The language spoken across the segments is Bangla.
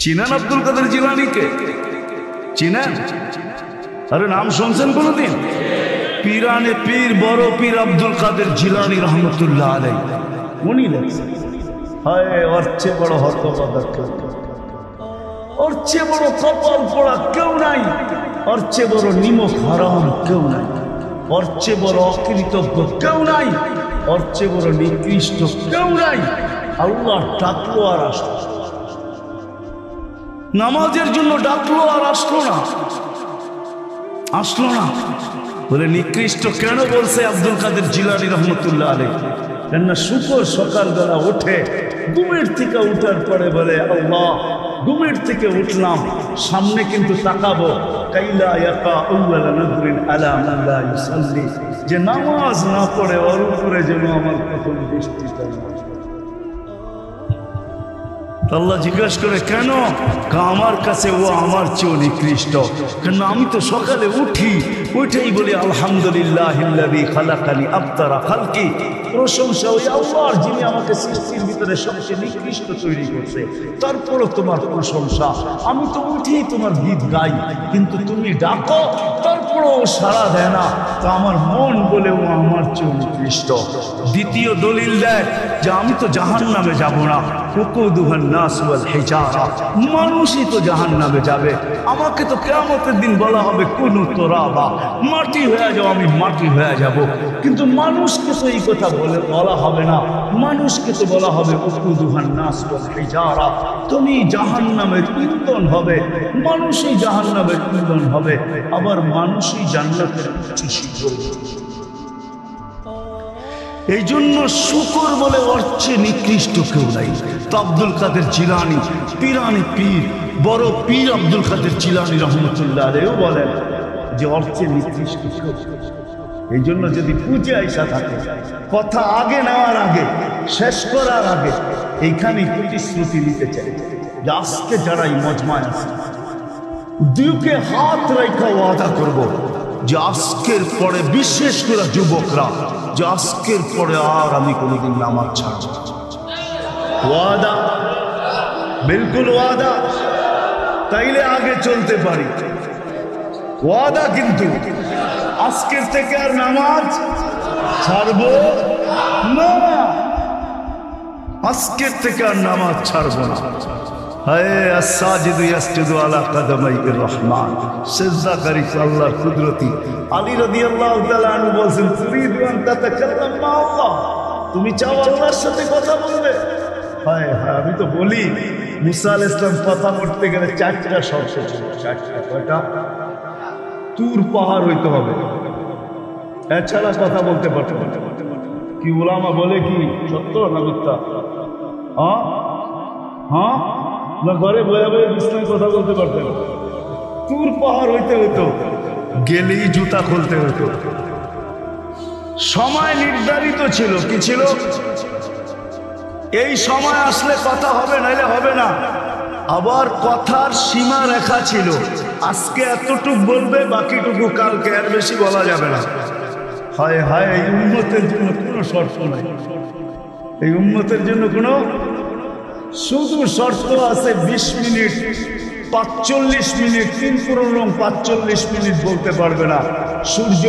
চিনেন আব্দুল কাদের জিলানীকে? চিনেন? আরে নাম শুনছেন কোনদিন? পীরানে পীর বড় পীর আব্দুল কাদের জিলানী রহমতুল্লাহ আলাইহি উনি লেখছেন। হায়, ওর চেয়ে বড় হতভাগা কেউ, ওর চেয়ে বড় কপাল পোড়া কেউ নাই, ওর চেয়ে বড় নিমক হারাম কেউ নাই, ওর চেয়ে বড় অকৃতজ্ঞ কেউ নাই, ওর চেয়ে বড় নিকৃষ্ট কেউ নাই। আল্লাহ ডাকলো আর আসলো, নামাজের জন্য ডাকলো আর আসলো না, আসলো না। বলে নিকৃষ্ট কেন বলছে আব্দুল কাদের জিলানী রহমতুল্লাহ আলাইহি? কেননা শুকর সকালবেলা ওঠে, ঘুমের থেকে উঠার পরে বলে আল্লাহ, ঘুমের থেকে উঠলাম, সামনে কিন্তু তাকাবো, কাইলা ইয়াকা আউয়ালা নাযরিন আলা মান লা ইউসাল্লি, যে নামাজ না পড়ে ওর উপরে যেন আমার প্রথম দৃষ্টিটা না। আল্লাহ জিজ্ঞাসা করে কেন? আমার কাছে ও আমার চেয়েও নিকৃষ্ট। কেন? আমি তো সকালে উঠি, উঠেই বলি আলহামদুলিল্লাহিল্লাযী খালাকানি আবতারা খালকি, প্রশংসা ওই আল্লাহর যিনি আমাকে সৃষ্টির ভিতরে সবচেয়ে নিকৃষ্ট তৈরি করছে, তারপরও তোমার প্রশংসা। আমি তো উঠেই তোমার গীত গাই, কিন্তু তুমি ডাকো তারপরও সাড়া দেয় না, তা আমার মন বলে ও আমার চেয়েও নিকৃষ্ট। দ্বিতীয় দলিল দেয় যে আমি তো জাহান্নামে যাব না, উকুদুহান নাস ওয়াল হিজারা, মানুষই তো জাহান্নামে যাবে। আমাকে তো কিয়ামতের দিন বলা হবে কুনু তুরাবা, মাটি হয়ে যাও, আমি মাটি হয়ে যাব। কিন্তু মানুষকে তো এই কথা বলা হবে না, মানুষকে তো বলা হবে উকুদুহান নাস ওয়াল হিজারা, তুমি জাহান্নামের ইন্ধন হবে, মানুষই জাহান্নামের ইন্ধন হবে, আবার মানুষই জান্নাতের উচ্ছ্বাসী করবে। এই জন্য শুকর বলে ওর চেয়ে নিকৃষ্ট কেউ নাই। তো আব্দুল কাদের জিলানী পীরানে পীর বড় পীর আব্দুল কাদের জিলানী রহমতুল্লাহ আলাইহি বলেন যে ওর চেয়ে নিকৃষ্ট কেউ। এই জন্য যদি পুজো আইসা থাকে, কথা আগে নেওয়ার আগে, শেষ করার আগে এইখানে প্রতিশ্রুতি নিতে চাই যে আজকে যারা এই মজমায় আছে, দুকে হাত রেখা ওয়াদা করব যে আজকের পরে, বিশেষ করে যুবকরা, যে আজকের পরে আর আমি কোনোদিন নামাজ ছাড়ব না। ওয়াদা, বিলকুল ওয়াদা, তাইলে আগে চলতে পারি। ওয়াদা কিন্তু আজকের থেকে আর নামাজ ছাড়ব না, আজকের থেকে আর নামাজ ছাড়ব না। হায় আস-সাজিদু ইয়াসজুদু আলা কদমাইর রহমান, সিজদাকারী আল্লাহর কুদরতি। আলী রাদিয়াল্লাহু তাআলা আনহু বলেন, তুরিদু আন তাতাকাল্লাম মা আল্লাহ, তুমি চাও আল্লাহর সাথে কথা বলবে? হায় হায়, আমি তো বলি মুসা আলাইহিস সালাম কথা বলতে গেলে 4টা শর্ত ছিল। 4টা, কয়টা? তুর পাহাড় হইতে হবে, এছাড়া কথা বলতে পারতো না। কি উলামা বলে কি সত্য না মিথ্যা? হ্যাঁ হ্যাঁ, না ঘরে বয়ে বয়ে ইসলাম কথা বলতে পারতেন? তুর পাহাড় হইতে হতো, গেলেই জুতা খুলতে হতো। সময় নির্ধারিত ছিল, কি ছিল? এই সময় আসলে কথা হবে, নাইলে হবে না। আবার কথার সীমা রেখা ছিল, আজকে এতটুকু বলবে, বাকিটুকু কালকে, এর বেশি বলা যাবে না। হায় হায়, এই উম্মতের জন্য কোনো শর্ত নাই, এই উম্মতের জন্য কোনো শুধু শর্ত আছে 20 মিনিট, 45 মিনিট, 3 পুরো 45 মিনিট বলতে পারবে না। সূর্য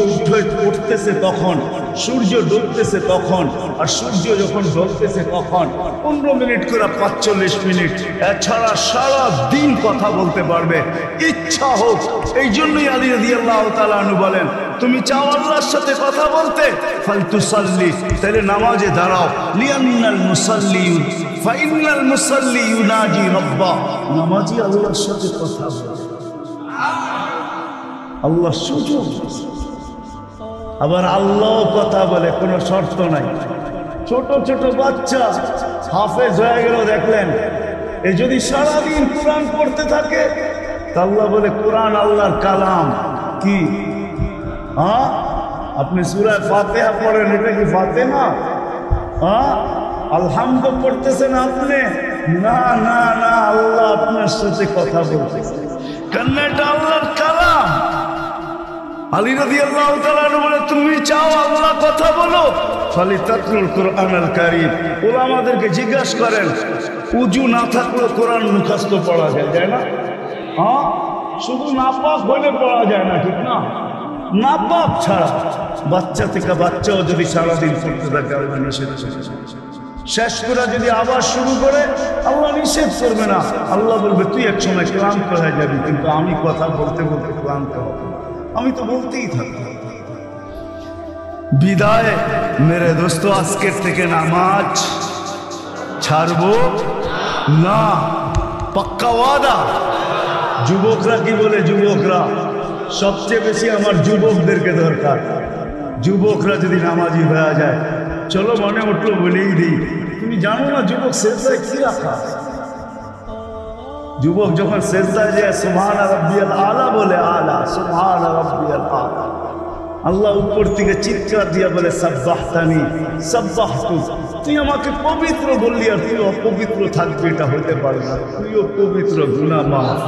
উঠতেছে তখন, সূর্য ডুবতেছে তখন, আর সূর্য যখন ঢলতেছে তখন 15 মিনিট করে 45 মিনিট। এছাড়া সারা দিন কথা বলতে পারবে, ইচ্ছা হোক। এই জন্যই আলী রাদিয়াল্লাহু তাআলা আনহু বলেন, তুমি চাও আল্লাহর সাথে কথা বলতে, ফালতুসাল্লি, তাহলে নামাজে দাঁড়াও। লিয়ান্নাল মুসাল্লি ফাইনাল মুসাল্লি ইউনাজি রাব্বা, নামাজি আল্লাহর সাথে কথা বলে, আল্লাহ সুযোগ। আবার আল্লাহ কথা বলে, কোনো শর্ত নাই। ছোট ছোট বাচ্চা হাফেজ হয়ে গেল, দেখলেন, এ যদি সারাদিন কোরআন পড়তে থাকে, তা আল্লাহ বলে কোরআন আল্লাহর কালাম। কি? হ্যাঁ, আপনি সূরা ফাতিহা পড়েন, এটা কি ফাতিহা? হ্যাঁ, আলহামদু পড়তেছেন আপনি? না না না, আল্লাহ আপনার সাথে কথা বলতেছে, কারণ এটা আল্লাহর কালাম। আলী রাদিয়াল্লাহু তাআলা বলে, তুমি চাও আল্লাহ কথা বলো, ফালিতাতলুল কুরআনুল কারীম। উলামাদেরকে জিজ্ঞাসা করেন, উজু না থাকলেও কোরআন মুখস্থ পড়া যায় না? হ্যাঁ, শুধু নাপাক হলে পড়া যায় না, ঠিক না? নাপাক ছাড়া বাচ্চা থেকে বাচ্চাও যদি সারাদিন পড়তে থাকে আল্লাহ নিষেধ করবে। শেষ করে যদি আবার শুরু করে আল্লাহ নিষেধ করবে না, আল্লাহ বলবে তুই এক সময় ক্লান্ত হয়ে যাবি, কিন্তু আমি কথা বলতে বলতে ক্লান্ত হব, আমি তো বলতেই থাকবো। বিদায় মেরে দোস্ত, আজকের থেকে নামাজ ছাড়বো না, পাক্কা ওয়াদা। যুবকরা কি বলে? যুবকরা সবচেয়ে বেশি আমার যুবকদেরকে দরকার। যুবকরা যদি নামাজি হয়ে যায়, চলো মনে উঠলো বলেই দিই, তুমি জানো না যুবক সেজদায় কি রাখা? যুবক যখন সেজদায় যায় সুবহান রাব্বিয়াল আলা বলে, আলা সুবহান রাব্বিয়াল আলা, আল্লাহ উপর থেকে চিৎকার দিয়া বলে সাব্বাহতানি সাব্বাহতু, তুই আমাকে পবিত্র বললি আর তুই অপবিত্র থাকবি, এটা হতে পারে না, তুইও পবিত্র, গুনাহ মাফ।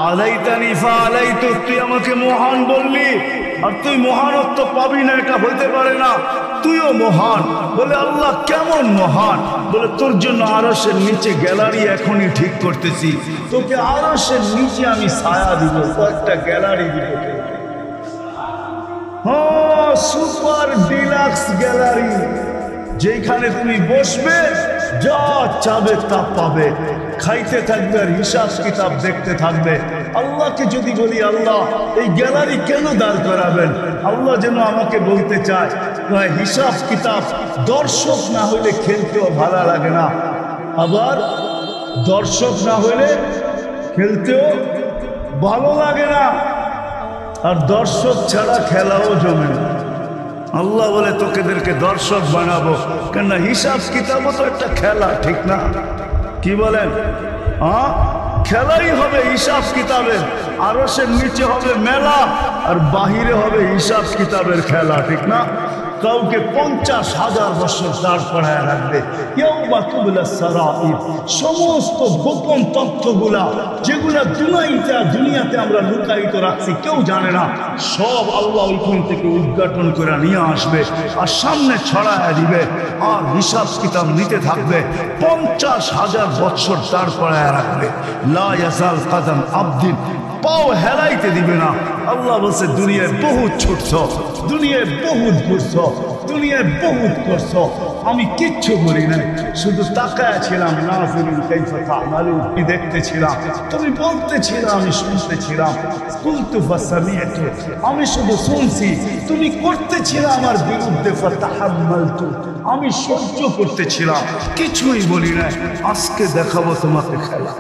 আলাইতানি ফাআলাইতু, তুই আমাকে মহান বললি আর তুই মহানত্ব পাবি না, এটা হতে পারে না, তুইও মহান। বলে আল্লাহ কেমন মহান? বলে তোর জন্য আরশের নিচে গ্যালারি এখনই ঠিক করতেছি, তোকে আরশের নিচে আমি ছায়া দিব, কয়েকটা গ্যালারি দিব, হ্যাঁ সুপার ডিলাক্স গ্যালারি, যেখানে তুমি বসবে যা চাবে তা পাবে, খাইতে থাকবে আর হিসাব কিতাব দেখতে থাকবে। আল্লাহকে যদি বলি আল্লাহ এই গ্যালারি কেন দাঁড় করাবেন, আল্লাহ যেন আমাকে বলতে চায় হিসাব কিতাব, দর্শক না হইলে খেলতেও ভালো লাগে না, আবার দর্শক না হইলে খেলতেও ভালো লাগে না, আর দর্শক ছাড়া খেলাও জমে না। আল্লাহ বলে তোকেদেরকে দর্শক বানাবো, কেন হিসাব কিতাবও তো একটা খেলা, ঠিক না? কি বলেন? হ্যাঁ, খেলাই হবে হিসাব কিতাবের, আরশের নিচে হবে মেলা আর বাহিরে হবে হিসাব কিতাবের খেলা, ঠিক না? কাউকে 50,000 বছর দাঁড় করায় রাখবে, সমস্ত গোপন তথ্যগুলা যেগুলা দুনিয়াতে আমরা লুকায়িত রাখছি, কেউ জানে না, সব আল্লাহ ওইখান থেকে উদ্ঘাটন করে নিয়ে আসবে আর সামনে ছড়ায় দিবে, আর হিসাব কিতাব নিতে থাকবে। 50,000 বছর দাঁড় করায় রাখবে, লা ইয়াজাল কাদাম আবদিন, পাও হেলাইতে দিবে না। আল্লাহ বলছে দুনিয়ায় বহুত ছুটছ, দুনিয়ায় বহুত ঘুরছ, দুনিয়ায় বহুত করছ, আমি কিচ্ছু বলি নাই, শুধু তাকায় ছিলাম, নাযিরিন কাইফা তা'মালুন, কি দেখতেছিলাম, তুমি বলতেছিলাম, আমি শুনতেছিলাম, কুলতু ফাসামি'তু, আমি শুধু শুনছি, তুমি করতেছিলে আমার বিরুদ্ধে, ফাতাহাম্মালতু, আমি সহ্য করতেছিলাম, কিছুই বলি নাই। আজকে দেখাবো তোমাকে খেলা,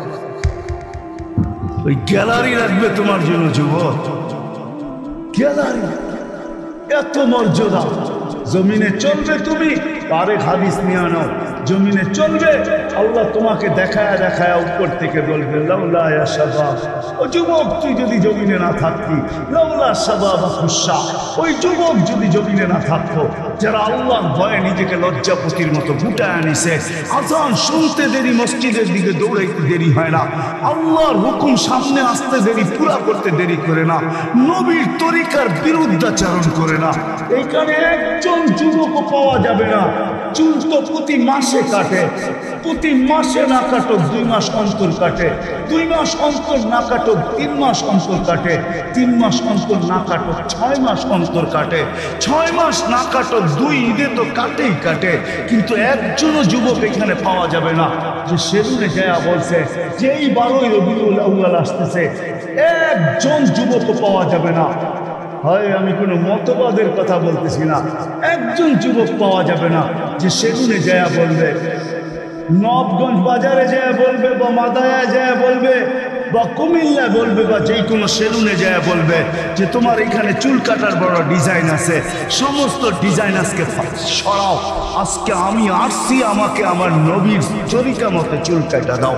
ওই গ্যালারি রাখবে তোমার জন্য যুবক, গ্যালারি, এত মর্যাদা। জমিনে চলবে তুমি, তারেক হাদিস নিয়ে আনো, জমিনে চলবে, আল্লাহ তোমাকে দেখায় দেখায় উপর থেকে বলবে লাউলা ইয়া শাবাব, ও যুবক তুই যদি জমিনে না থাকতি, লাউলা শাবাব খুশা, ওই যুবক যদি জমিনে না থাকতো, যারা আল্লাহর ভয়ে নিজেকে লজ্জাপতির মতো গুটায় আনিছে, আজান শুনতে দেরি, মসজিদের দিকে দৌড়াইতে দেরি হয় না, আল্লাহর হুকুম সামনে আসতে দেরি, পুরা করতে দেরি করে না, নবীর তরিকার বিরুদ্ধাচারণ করে না, এইখানে একজন যুবকও পাওয়া যাবে না। চুল তো প্রতি মাসে কাটে, প্রতি মাসে না কাটো 2 মাস অন্তর কাটে, 2 মাস অন্তর না কাটো 3 মাস অন্তর কাটে, 3 মাস অন্তর না কাটো 6 মাস অন্তর কাটে, 6 মাস না কাটো 2 ঈদে তো কাটেই কাটে, কিন্তু একজনও যুবক এখানে পাওয়া যাবে না যে সেদিনে যায় বলছে যে এই 12ই রবিউল আউয়াল আসতেছে, একজন যুবকও পাওয়া যাবে না। হয় আমি কোনো মতবাদের কথা বলতেছি না, একজন যুবক পাওয়া যাবে না যে সেগুনে যায় বলবে, নবগঞ্জ বাজারে যায় বলবে, বা মাদায়ায় যায় বলবে, বা কুমিল্লায় বলবে, বা যে কোনো সেলুনে যায় বলবে যে তোমার এখানে চুল কাটার বড় ডিজাইন আছে, সমস্ত ডিজাইন আজকে সরাও, আজকে আমি আসছি, আমাকে আমার নবীর তরিকা মতো চুল কাটা দাও।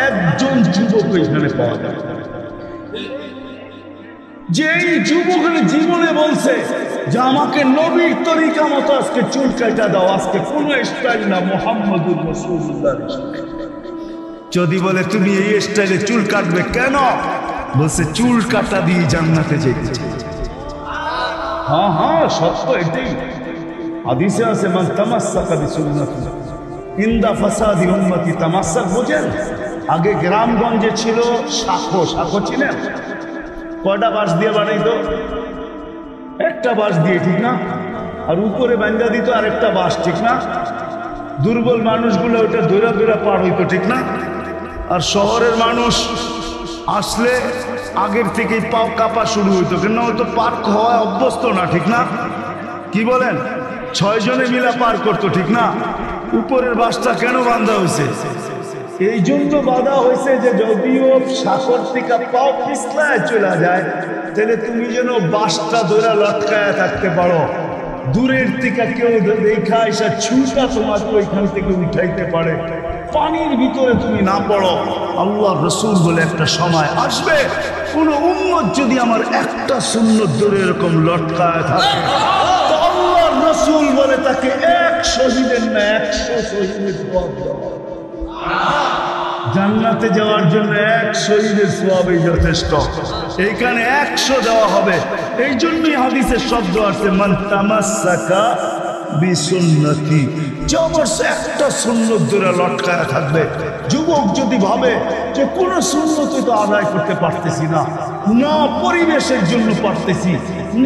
একজন যুবক এখানে পাওয়া যাবে, যেই যুবকের জীবনে বলছে যে আমাকে নবীর তরিকা মতো আজকে চুল কাটা দাও, আজকে কোনো স্টাইল না, মুহাম্মদুর রাসূলুল্লাহ। যদি বলে তুমি এই স্টাইলে চুল কাটবে কেন, বলছে চুল কাটা দিয়ে জান্নাতে যেতে চাই। হ্যাঁ হ্যাঁ সত্য এটাই, হাদিসে আছে মান তামাসসাকা বিসুন্নতি ইনদা ফাসাদি উম্মতি তামাসসাক, বোঝেন? আগে গ্রামগঞ্জে ছিল শাখো, শাখো ছিলেন? কয়টা বাঁশ দিয়ে বানাইতো? একটা বাঁশ দিয়ে, ঠিক না? আর উপরে বান্ধা দিত আরেকটা বাঁশ, ঠিক না? দুর্বল মানুষগুলো ওটা দৌড়া দৌড়া পার হইতো, ঠিক না? আর শহরের মানুষ আসলে আগের থেকেই পাও কাঁপা শুরু হইতো, কেন হয়তো পার হওয়ায় অভ্যস্ত না, ঠিক না? কি বলেন? 6 জনে মিলা পার করতো, ঠিক না? উপরের বাঁশটা কেন বাঁধা হয়েছে? এই জন্য বাঁধা হয়েছে যে যদিও সাঁকর থেকে পাও পিছলায় চলে যায়, তাহলে তুমি যেন বাঁশটা ধরে লটকায় থাকতে পারো, দূরের থেকে কেউ দেখা এসে ছুটা তোমাকে ওইখান থেকে উঠাইতে পারে, পানির ভিতরে তুমি না পড়ো। আল্লাহ রসুল বলে একটা সময় আসবে, কোন উম্মত যদি আমার একটা সুন্নত ধরে এরকম লটকায় থাকে, তো আল্লাহ রসুল বলে তাকে 1 শহীদের না 100 শহীদের সওয়াব দেওয়া। জান্নাতে যাওয়ার জন্য 1 শহীদের সওয়াবই যথেষ্ট, এইখানে 100 দেওয়া হবে। এই জন্যই হাদিসের শব্দ আছে মান তামাসসাকা বিসুন্নতি, যে আমার একটা সুন্নত ধরে লটকায়া থাকবে। যুবক যদি ভাবে যে কোন সুন্নতই তো আদায় করতে পারতেছি না, না পরিবেশের জন্য পারতেছি,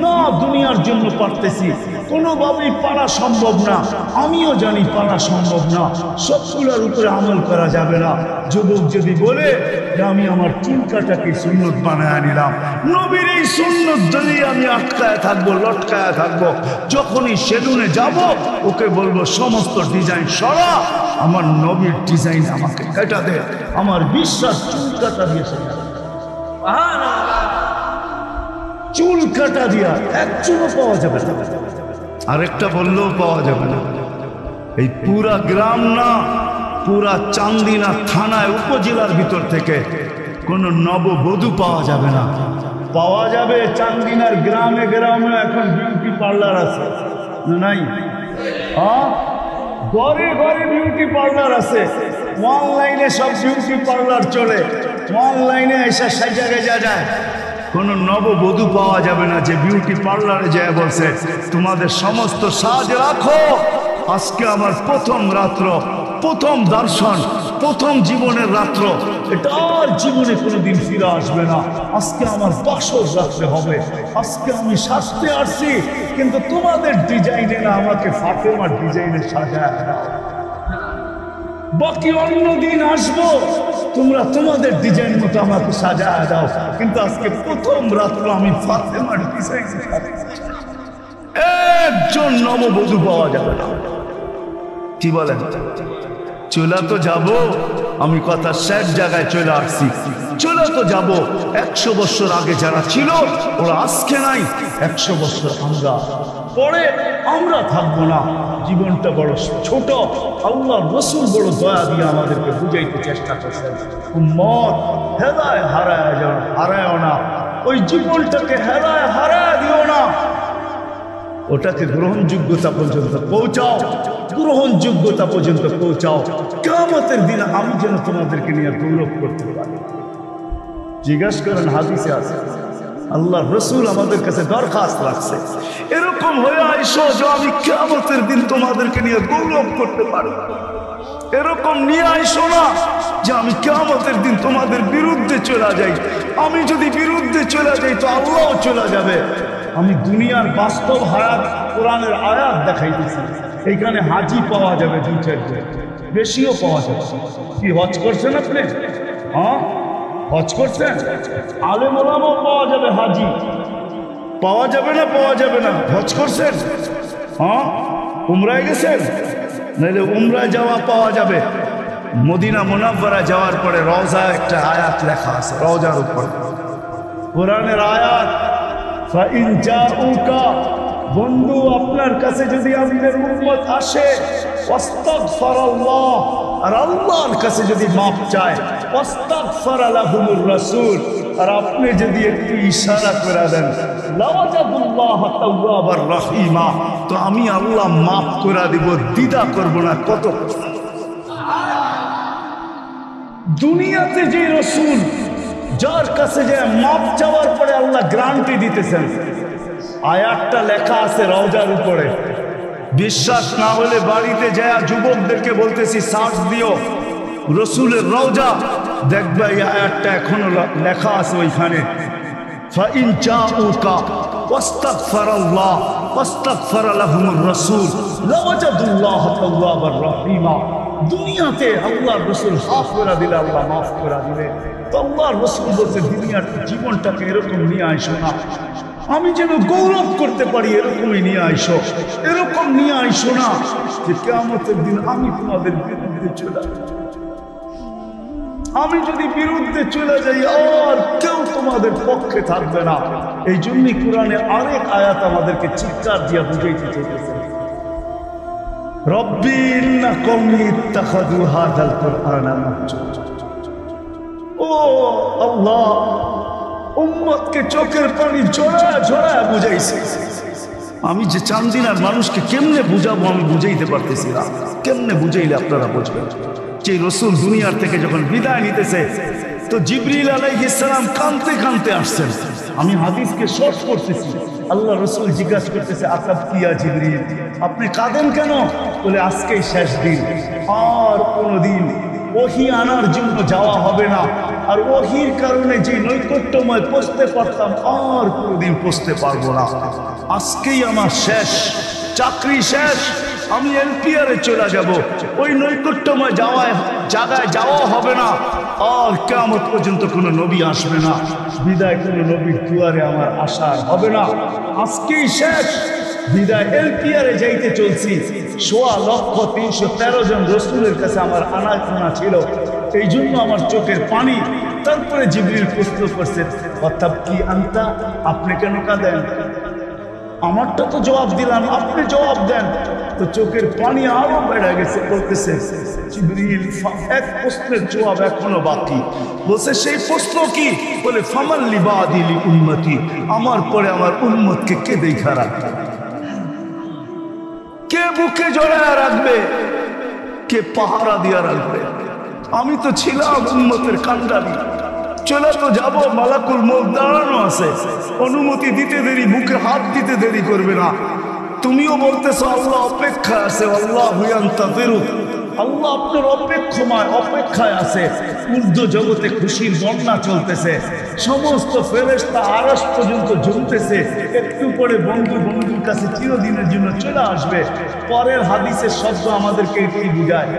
না দুনিয়ার জন্য পারতেছি, কোনোভাবেই পারা সম্ভব না, আমিও জানি পারা সম্ভব না, সবগুলোর উপরে আমল করা যাবে না। যুবক যদি বলে যে আমি আমার চুল কাটাকে সুন্নত বানায় নিলাম, নবীর এই সুন্নত ধরেই আমি আটকায় থাকবো, লটকায় থাকবো, যখনই সেলুনে যাব ওকে বলবো সমস্ত ডিজাইন সরা, আমার নবীর ডিজাইন আমাকে কেটা দে, আমার বিশ্বাস চুল কাটা দিয়েছে, চুল কাটা দিয়া এক চুলও পাওয়া যাবে না, আরেকটা বললেও পাওয়া যাবে না। এই পুরা গ্রাম না, পুরা চান্দিনা থানায় উপজেলার ভিতর থেকে কোনো নববধূ পাওয়া যাবে না। পাওয়া যাবে চান্দিনার গ্রামে গ্রামে এখন বিউটি পার্লার আছে, নাই? হ্যাঁ, ঘরে ঘরে বিউটি পার্লার আছে, অনলাইনে সব বিউটি পার্লার চলে, অনলাইনে এসে সাজা গেজা যায়। কোনো নববধূ পাওয়া যাবে না যে বিউটি পার্লারে যায় বলছে তোমাদের সমস্ত সাজ রাখো, আজকে আমার প্রথম রাত্র, প্রথম দর্শন, প্রথম জীবনের রাত্র, এটা আর জীবনে কোনোদিন ফিরে আসবে না, আজকে আমার বাসর রাত্রে হবে, আজকে আমি সাজতে আসছি, কিন্তু তোমাদের ডিজাইনে না, আমাকে ফাতেমার ডিজাইনে সাজায় দাও, বাকি অন্য দিন আসবো, তোমরা তোমাদের ডিজাইন মতো আমাকে সাজায় দাও, কিন্তু আজকে প্রথম রাত্র আমি ফাতেমার ডিজাইন। একজন নববধূ পাওয়া যাবে না। কি বলেন? চলে তো যাব, আমি কথা শেষ জায়গায় চলে আসছি, চলে তো যাব। 100 বছর আগে যারা ছিল ওরা আজকে নাই, 100 বছর আমরা পরে আমরা থাকবো না। জীবনটা বড় ছোট, আল্লাহ রসুল বড় দয়া দিয়ে আমাদেরকে বুঝাইতে চেষ্টা করছেন, উম্মত হেদায় হারায় না, ওই জীবনটাকে হেদায় হারায় দিও না, ওটাকে গ্রহণযোগ্যতা পর্যন্ত পৌঁছাও, গ্রহণযোগ্যতা পর্যন্ত পৌঁছাও। কিয়ামতের দিন আমি যেন তোমাদেরকে নিয়ে গৌরব করতে পারি। জিজ্ঞাসা করেন, হাদিসে আছে, আল্লাহ রসুল আমাদের কাছে দরখাস্ত রাখছে, এরকম হয়ে আইসো যে আমি কিয়ামতের দিন তোমাদেরকে নিয়ে গৌরব করতে পারি। এরকম নিয়ে আইসো না যে আমি কিয়ামতের দিন তোমাদের বিরুদ্ধে চলে যাই, আমি যদি বিরুদ্ধে চলে যাই তো আল্লাহও চলে যাবে। আমি দুনিয়ার বাস্তব হায়াত, কোরআনের আয়াত দেখাইতেছি, এইখানে হাজি পাওয়া যাবে 2-4 জন, বেশিও পাওয়া যাবে। কি হজ করছেন আপনি? হ্যাঁ, হজ করছেন? আলেম ওলামাও পাওয়া যাবে, হাজি পাওয়া যাবে না? পাওয়া যাবে না? হজ করছেন? হ্যাঁ, উমরায় গেছেন? নাহলে উমরায় যাওয়া পাওয়া যাবে। মদিনা মুনাওয়ারা যাওয়ার পরে রওজা একটা আয়াত লেখা আছে, রওজার উপর কোরআনের আয়াত, ফাইন জাউকা, বন্ধু আপনার কাছে যদি আমাদের উম্মত আসে, ওয়াস্তাগফিরুল্লাহ, আর আল্লাহর কাছে যদি মাপ চায়, ওয়াস্তাগফার লাহুমুর রাসূল, আর আপনি যদি একটু ইশারা করে দেন, লাওয়াজাদুল্লাহ তাওয়াবার রহিমা, তো আমি আল্লাহ মাফ করে দিব, দ্বিধা করব না। কত দুনিয়াতে যে রাসূল যার কাছে যে মাপ চাওয়ার পরে আল্লাহ গ্যারান্টি দিতেছেন, আয়াতটা লেখা আছে রওজার উপরে, বিশ্বাস না হলে বাড়িতে যায় যুবকদেরকে বলতেছি সার্চ দিও রসুলের রওজা, দেখবে এই আয়াতটা এখনো লেখা আছে ওইখানে। ফাইন জাউকা ওয়াস্তাগফারাল্লাহ ওয়াস্তাগফারা লাহুমুর রাসূল লাওয়াজাদুল্লাহ তাওয়াবার রহিমা। দুনিয়াতে আল্লাহর রাসূল মাফ করে দিলে আল্লাহ মাফ করে দিবে। তো আল্লাহর রাসূল বলতে দুনিয়ার জীবনটাকে এরকম নিয়ে আইসো না, আমি যেন গৌরব করতে পারি এরকমই নিয়ে আইসো। এরকম নিয়ে আইসো না যে কিয়ামতের দিন আমি তোমাদের বিরুদ্ধে চলে যাব। আমি যদি বিরুদ্ধে চলে যাই আর কেউ তোমাদের পক্ষে থাকবে না। এই জন্যই কোরআনে আরেক আয়াত আমাদেরকে চিৎকার দিয়া বুঝাইতে চাইতেছে, রব্বি ইন্না কওমি ইত্তাখাযু হাযাল কুরআনা মাহজুরা। ও আল্লাহ, উম্মতকে চোখের পানি ঝরায় ঝরায় বুঝাইছে। আমি যে চান্দিনার মানুষকে কেমনে বুঝাবো আমি বুঝাইতে পারতেছি না। কেমনে বুঝাইলে আপনারা বুঝবেন? যে রসুল দুনিয়ার থেকে যখন বিদায় নিতেছে তো জিবরিল আলাইহিস সালাম কাঁদতে কাঁদতে আসছেন। আমি হাদিসকে শর্ট করতেছি। আল্লাহ রসুল জিজ্ঞাসা করতেছে, আকাব কিয়া জিবরিল, আপনি কাঁদেন কেন? বলে আজকেই শেষ দিন, আর কোনোদিন ওহী আনার জন্য যাওয়া হবে না। আর ওহীর কারণে যে নৈকট্যময় পৌঁছতে পারতাম আর কোনোদিন পৌঁছতে পারবো না। আজকেই আমার শেষ, চাকরি শেষ, আমি এলপিআরে চলে যাব। ওই নৈকট্যময় জায়গায় যাওয়া হবে না, আর কিয়ামত পর্যন্ত কোনো নবী আসবে না। বিদায় কোনো নবীর দুয়ারে আমার আশা হবে না। আজকেই শেষ বিদায়, এলপিআরে যাইতে চলছি। ১৬,৩১৩ জন রসুলের কাছে আমার আনাগোনা ছিল, এই জন্য আমার চোখের পানি। তারপরে জিবরিল প্রশ্ন করছে, অর্থাৎ কি আনতা, আপনি কেন কাঁদেন? আমারটা তো জবাব দিলাম, আপনি জবাব দেন। তো চোখের পানি আরো বেড়ে গেছে। বলতেছে জিবরিল, এক প্রশ্নের জবাব এখনো বাকি। বলছে সেই প্রশ্ন কি? বলে ফামাল লিবাদি লি উম্মতি, আমার পরে আমার উম্মতকে কে দেখা রাখবে, কে বুকে জড়ায় রাখবে, কে পাহারা দিয়া রাখবে? আমি তো ছিলাম উম্মতের কান্ডারি, চলে তো যাব, মালাকুল মউত দাঁড়ানো আছে, অনুমতি দিতে দেরি, বুকে হাত দিতে দেরি করবে না। তুমিও বলতেছো আল্লাহ অপেক্ষায় আছে, আল্লাহু ইয়ান্তাযিরু, আল্লাহ আপনার অপেক্ষায় আছে। ঊর্ধ্ব জগতে খুশির বন্যা চলতেছে, সমস্ত ফেরেশতা আরশ পর্যন্ত ঝুলতেছে। একটু পরে বন্ধুর কাছে চিরদিনের জন্য চলে আসবে। পরের হাদিসের শব্দ আমাদেরকে এটি বুঝায়।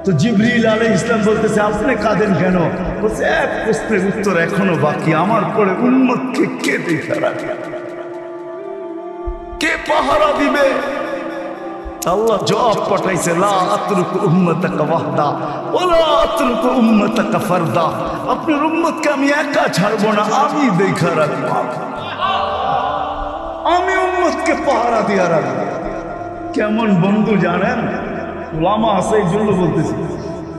তো জিবরিল আলাইহিস সালাম বলতেছে, আপনি কাঁদেন কেন? বলছে এক প্রশ্নের উত্তর এখনো বাকি, আমার পরে উম্মতকে কে দেখা রাখবে, কে পাহারা দিবে? আল্লাহ জবাব পাঠাইছে, লা আতরুকু উম্মাতাকা ওয়াহদা ওয়ালা আতরুকু উম্মাতাকা ফারদা, আপনার উম্মতকে আমি একা ছাড়বো না, আমি দেখা রাখবো, আমি উম্মতকে পাহারা দিয়া রাখবো। কেমন বন্ধু জানেন? ওলামা আছে, এই জন্য বলতেছি,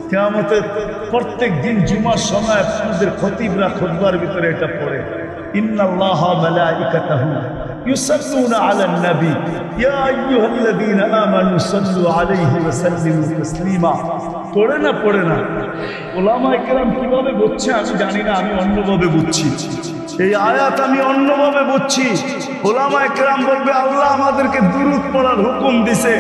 কিয়ামতের প্রত্যেক দিন জুমার সময় আপনাদের খতিবরা খুতবার ভিতরে এটা পড়ে, ইন্নাল্লাহা মালাইকাতাহু ইউসাল্লুনা আলান নবী ইয়া আইয়ুহাল্লাযীনা আমানু সাল্লু আলাইহি ওয়া সাল্লিমু তাসলিমা। পড়ে না ওলামায়ে কেরাম কিভাবে বুঝছে আমি জানি না, আমি অন্যভাবে বুঝছি। এই আয়াত আমি অন্যভাবে বুঝছি। ওলামায়ে কেরাম বলবে আল্লাহ আমাদেরকে দুরূদ পড়ার হুকুম দিছে,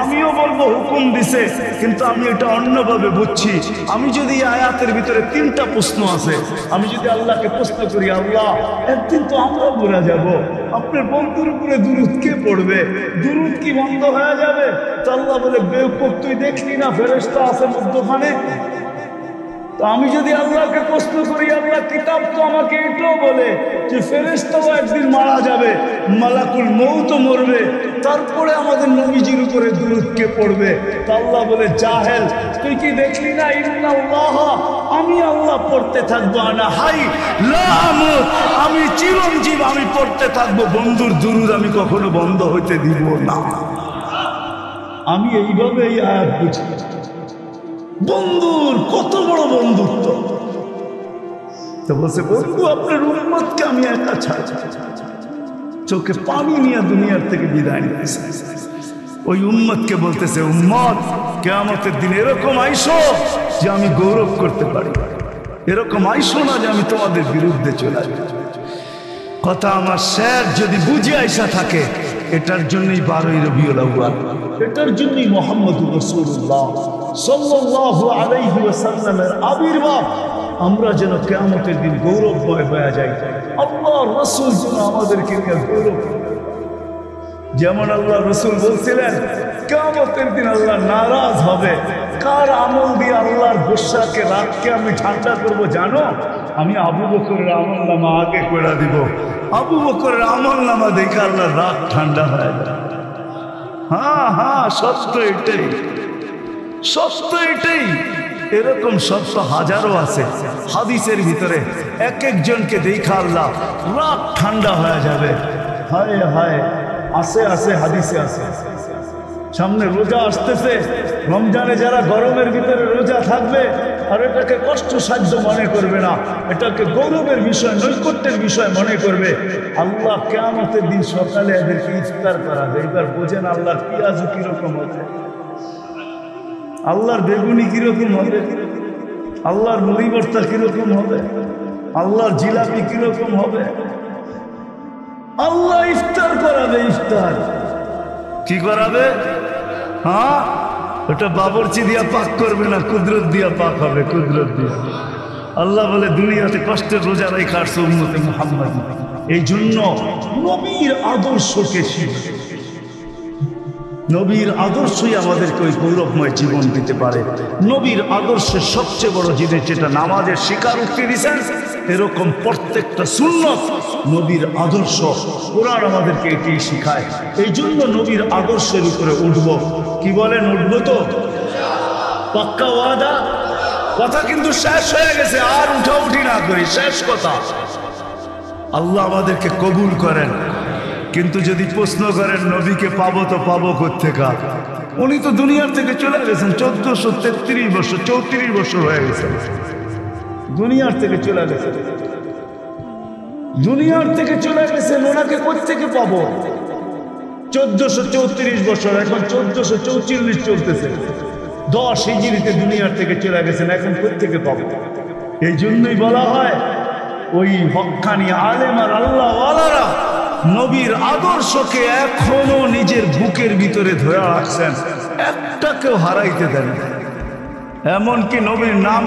আমিও বলবো হুকুম দিছে, কিন্তু আমি এটা অন্যভাবে বুঝছি। আমি যদি এই আয়াতের ভিতরে 3টা প্রশ্ন আছে, আমি যদি আল্লাহকে প্রশ্ন করি, আল্লাহ একদিন তো আমরা মরে যাব, আপনার বন্ধুর উপরে দুরূদ কে পড়বে? দুরূদ কি বন্ধ হয়ে যাবে? তো আল্লাহ বলে, বেওকুফ তুই দেখলি না ফেরেশতা আছে মধ্যখানে? তো আমি যদি আল্লাহকে প্রশ্ন করি, আল্লাহ কিতাব তো আমাকে এটাও বলে যে ফেরেশতাও একদিন মারা যাবে, মালাকুল মউতও মরবে, তারপরে আমাদের নবীজির উপরে দুরূদ কে পড়বে? তো আল্লাহ বলে, জাহেল তুই কি দেখলি না, ইন্নাল্লাহ, আমি আল্লাহ পড়তে থাকবো, আনা হাই লা আমুত, আমি চিরঞ্জীব, আমি পড়তে থাকবো। বন্ধুর দুরূদ আমি কখনো বন্ধ হইতে দিব না। আমি এইভাবে এই আয়াত বুঝি। বন্ধুর কত বড় বন্ধুত্ব! তো বলছে, বন্ধু আপনার উম্মতকে আমি একা ছাড়, চোখে পানি নিয়ে দুনিয়ার থেকে বিদায় নিতেছে। ওই উম্মতকে বলতেছে, উম্মত কিয়ামতের দিন এরকম আইসো যে আমি গৌরব করতে পারি, এরকম আইসো না যে আমি তোমাদের বিরুদ্ধে চলে যাই। কথা আমার শের যদি বুঝে আইসা থাকে, এটার জন্যই 12ই রবিউল আউয়াল, এটার জন্যই মুহাম্মদুর রাসূলুল্লাহ সাল্লাল্লাহু আলাইহি ওয়াসাল্লামের আবির্ভাব। আমরা যেন কিয়ামতের দিন গৌরবময় হয়ে যাই, আল্লাহর রাসূল যেন আমাদেরকে নিয়ে গৌরব। যেমন আল্লাহ রাসূল বলছিলেন কিয়ামতের দিন আল্লাহ নারাজ হবে, কার আমল দিয়ে আল্লাহর গোসাকে রাতকে আমি ঠান্ডা করব জানো? আমি আবু বকরের আমল নামা আগে করে দিব, আবু বকরের আমল নামা দেখে আল্লাহর রাত ঠান্ডা হয়ে যায়। হ্যাঁ হ্যাঁ, সত্য এটাই, সত্য এটাই। এরকম সত্য হাজারো আছে হাদিসের ভিতরে। এক একজনকে দেখা আল্লাহ রাত ঠান্ডা হয়ে যাবে। হায় হায়, আছে আছে, হাদিসে আছে। সামনে রোজা আসতেছে, রমজানে যারা গরমের ভিতরে রোজা থাকবে আর এটাকে কষ্টসাধ্য মনে করবে না, এটাকে গৌরবের বিষয়, নৈকট্যের বিষয় মনে করবে, আল্লাহ কিয়ামতের দিন সকালে এদেরকে ইফতার করাবে। এবার বোঝেন আল্লাহর পেঁয়াজু কিরকম হবে, আল্লাহর বেগুনি কিরকম হবে, আল্লাহর মুড়ি ভর্তা কিরকম হবে, আল্লাহর জিলাপি কিরকম হবে। আল্লাহ ইফতার করাবে। ইফতার কি করাবে? হ্যাঁ, ওটা বাবরচি দিয়া পাক করবে না, কুদরত দিয়া পাক হবে, কুদরত দিয়া। আল্লাহ বলে দুনিয়াতে কষ্টের রোজা রেখে আসছে উম্মতে মুহাম্মদ। এই জন্য নবীর আদর্শকে শিখে, নবীর আদর্শই আমাদেরকে ওই গৌরবময় জীবন দিতে পারে। নবীর আদর্শের সবচেয়ে বড় জিনিস যেটা নামাজের স্বীকারোক্তি দিয়েছেন, এরকম প্রত্যেকটা সুন্নত নবীর আদর্শ। কোরআন আমাদেরকে এটি শিখায়। এই জন্য নবীর আদর্শের উপরে উঠব। কি বলেন, উঠবো তো? পাক্কা ওয়াদা? কথা কিন্তু শেষ হয়ে গেছে, আর উঠাউঠি না করি, শেষ কথা। আল্লাহ আমাদেরকে কবুল করেন। কিন্তু যদি প্রশ্ন করেন নবীকে পাবো তো পাবো কোত্থেকে? উনি তো দুনিয়ার থেকে চলে গেছেন 1433 বছর, 34 বছর হয়ে গেছে দুনিয়ার থেকে চলে গেছেন। দুনিয়ার থেকে চলে গেছেন, ওনাকে কোত্থেকে পাবো? 1434 বছর, এখন 1444 চলতেছে। 10 হিজরিতে দুনিয়ার থেকে চলে গেছেন, এখন কোত্থেকে পাবো? এই জন্যই বলা হয় ওই হক্কানি আলেম আর আল্লাহ ওয়ালারা নবীর আদর্শকে এখনো নিজের বুকের ভিতরে ধরে রাখছেন, একটাকেও হারাইতে দেন। এমনকি নবীর নাম,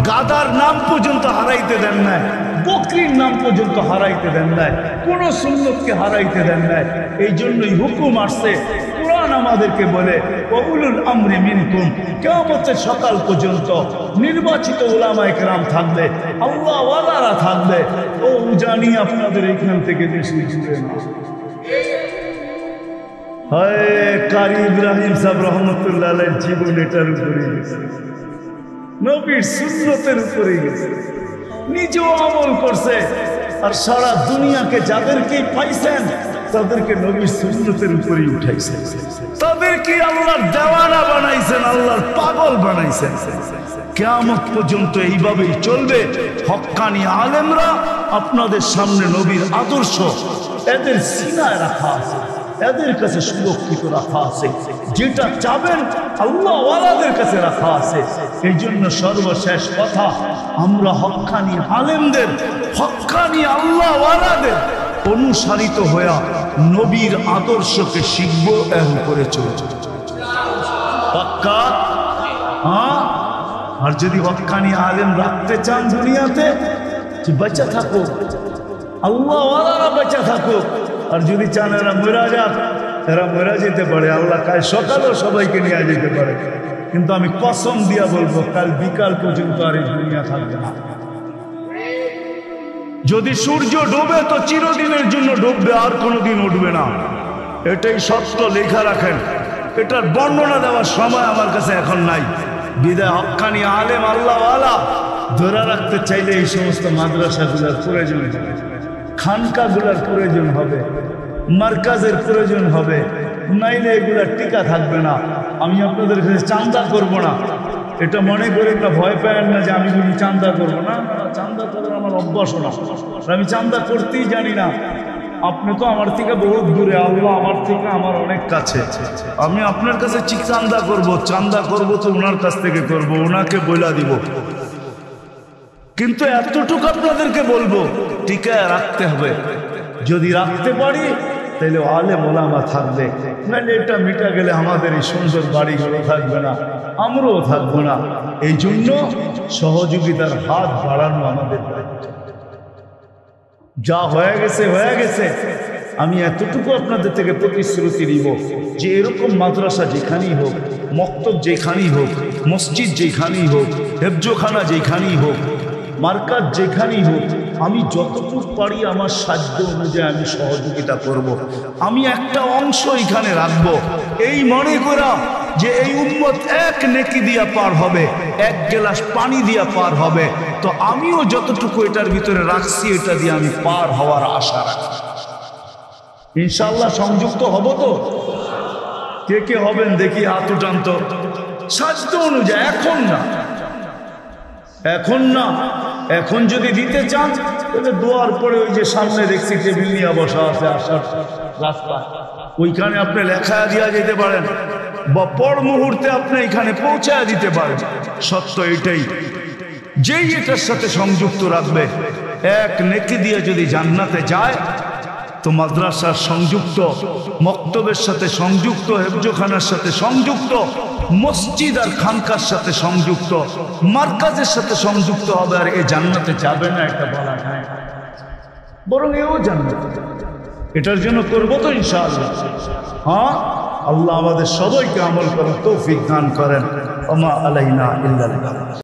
গাদার নাম পর্যন্ত হারাইতে দেন নাই, বকরির নাম পর্যন্ত হারাইতে দেন নাই, কোন সুন্নতকে হারাইতে দেন নাই। এই জন্যই হুকুম আসছে, কোরআন আমাদেরকে বলে উলুল আমরি মিনকুম, কিয়ামতের সকাল পর্যন্ত নির্বাচিত উলামায়ে কেরাম থাকবে, আল্লাহ ওয়ালারা থাকবে। ও জানি আপনাদের এখান থেকে বেশি দূরে না। হায় কারি ইব্রাহিম সাহেব রহমতুল্লাহ আলাইহির জীবন এটার উপরে গেছে, নবীর সুন্নতের উপরে গেছে, নিজেও আমল করছে। আর সারা দুনিয়াকে যাদেরকে পাইছেন তাদেরকে নবীর সুন্নতের উপরেই উঠাইছেন, তাদেরকে আল্লাহর দেওয়ানা বানাইছেন, আল্লাহর পাগল বানাইছেন। কিয়ামত পর্যন্ত এইভাবেই চলবে। হক্কানি আলেমরা আপনাদের সামনে নবীর আদর্শ এদের সিনায় রাখা আছে, এদের কাছে সুরক্ষিত রাখা আছে। যেটা চাবেন আল্লাহ ওয়ালাদের কাছে রাখা আছে। এই জন্য সর্বশেষ কথা, আমরা হক্কানি আলেমদের, হক্কানি আল্লাহ ওয়ালাদের অনুসারিত হয়ে নবীর আদর্শকে শিখবো, এর উপরে চলছে। পাক্কা? হ্যাঁ। আর যদি হক্কানি আলেম রাখতে চান দুনিয়াতে, বেঁচে থাকো, আল্লাহ ওয়ালারা বেঁচে থাকো। আর যদি চান এরা মরা যাক, এরা মরা যেতে পারে, আল্লাহ কাল সকালেও সবাইকে নিয়ে যেতে পারে। কিন্তু আমি কসম দিয়া বলবো, কাল বিকাল পর্যন্ত আর এই দুনিয়া থাকবে না। যদি সূর্য ডোবে তো চিরদিনের জন্য ডুববে, আর কোনোদিন উঠবে না। এটাই সত্য, লেখা রাখেন। এটার বর্ণনা দেওয়ার সময় আমার কাছে এখন নাই। বিদায় হক্কানি আলেম আল্লাহ ওয়ালা ধরে রাখতে চাইলে এই সমস্ত মাদ্রাসাগুলোর প্রয়োজন হবে, খানকাগুলোর প্রয়োজন হবে, মার্কাজের প্রয়োজন হবে, নাইলে এগুলার টিকা থাকবে না। আমি আপনাদের কাছে চান্দা করব না, এটা মনে করে একটা ভয় পায় না যে আমি যদি চান্দা করবো না। চান্দা করার আমার অভ্যাস না, আমি চান্দা করতেই জানি না। আপনি তো আমার থেকে বহুত দূরে, আল্লাহ আমার থেকে আমার অনেক কাছে। আমি আপনার কাছে চান্দা করব, চান্দা করব তো ওনার কাছ থেকে করব, ওনাকে বইলা দিব। কিন্তু এতটুকু আপনাদেরকে বলবো, টিকা রাখতে হবে। যদি রাখতে পারি তাহলে আলেম ওলামা থাকবে, নাহলে এটা মিটা গেলে আমাদের এই সুন্দর বাড়িগুলো থাকবে না, আমরাও থাকবো না। এই জন্য সহযোগিতার হাত বাড়ানো আমাদের দায়িত্ব। যা হয়ে গেছে হয়ে গেছে। আমি এতটুকু আপনাদের থেকে প্রতিশ্রুতি দিব যে এরকম মাদ্রাসা যেখানেই হোক, মক্তব যেখানেই হোক, মসজিদ যেখানেই হোক, হেফজোখানা যেখানেই হোক, মার্কাজ যেখানেই হোক, আমি যতটুকু পারি আমার সাধ্য অনুযায়ী আমি সহযোগিতা করব। আমি একটা অংশ এখানে রাখবো এই মনে করা যে এই উম্মত এক নেকি দিয়া পার হবে, এক গ্লাস পানি দিয়া পার হবে। তো আমিও যতটুকু এটার ভিতরে রাখছি এটা দিয়ে আমি পার হওয়ার আশা রাখি। ইনশাআল্লাহ সংযুক্ত হব তো? কে কে হবেন দেখি হাত উঠান তো। সাধ্য অনুযায়ী, এখন না, এখন না। এখন যদি দিতে চান তাহলে দোয়ার পরে ওই যে সামনে দেখছি টেবিল নিয়ে বসা আছে আসার রাস্তা, ওইখানে আপনি লেখা দিয়া যেতে পারেন বা পর মুহূর্তে আপনি এখানে পৌঁছায় দিতে পারেন। সত্য এটাই, যেই এটার সাথে সংযুক্ত রাখবে এক নেকি দিয়ে যদি জান্নাতে যায়, তো মাদ্রাসার সংযুক্ত, মক্তবের সাথে সংযুক্ত, হেফজোখানার সাথে সংযুক্ত, মসজিদ আর খানকার সাথে সংযুক্ত, মার্কাজের সাথে সংযুক্ত হবে। আর এ জান্নাতে যাবে না এটা বলা নাই, বরং এও জান্নাতে। এটার জন্য করবো তো ইনশাআল্লাহ। হ্যাঁ, আল্লাহ আমাদের সবাইকে আমল করার তৌফিক দান করেন। ওমা আলাইনা ইল্লাল বালাগ।